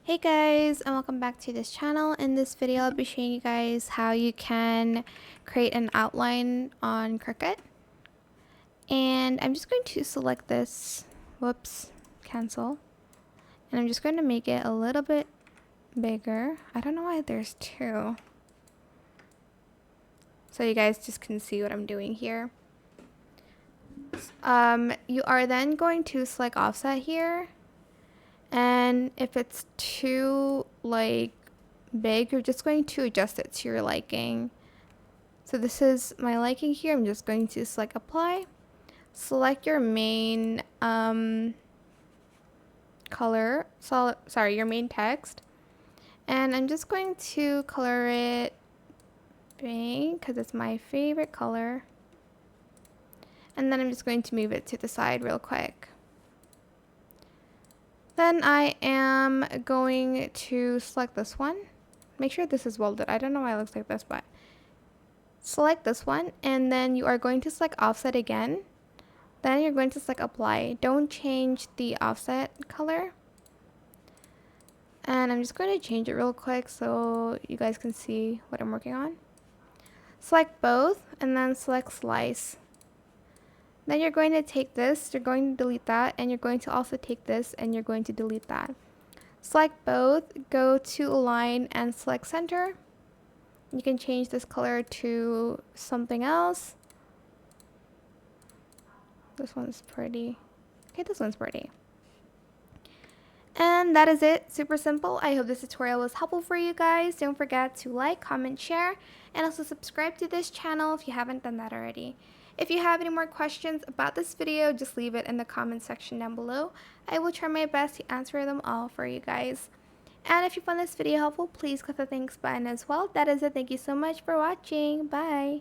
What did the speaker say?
Hey guys, and welcome back to this channel. In this video I'll be showing you guys how you can create an outline on Cricut. And I'm just going to select this, cancel, and I'm just going to make it a little bit bigger. I don't know why there's two, so you guys just can see what I'm doing here. You are then going to select offset here, and if it's too big, you're just going to adjust it to your liking. So this is my liking here. I'm just going to select apply, select your main color, your main text, and I'm just going to color it pink because it's my favorite color. And then I'm just going to move it to the side real quick. Then I am going to select this one. Make sure this is welded. I don't know why it looks like this, but select this one, and then you are going to select offset again. Then you're going to select apply. Don't change the offset color. And I'm just going to change it real quick so you guys can see what I'm working on. Select both and then select slice. Then you're going to take this, you're going to delete that, and you're going to also take this and you're going to delete that. Select both, go to align and select center. You can change this color to something else. This one's pretty. Okay, this one's pretty. And that is it. Super simple. I hope this tutorial was helpful for you guys. Don't forget to like, comment, share, and also subscribe to this channel if you haven't done that already. If you have any more questions about this video, just leave it in the comment section down below. I will try my best to answer them all for you guys. And if you found this video helpful, please click the thanks button as well. That is it. Thank you so much for watching. Bye.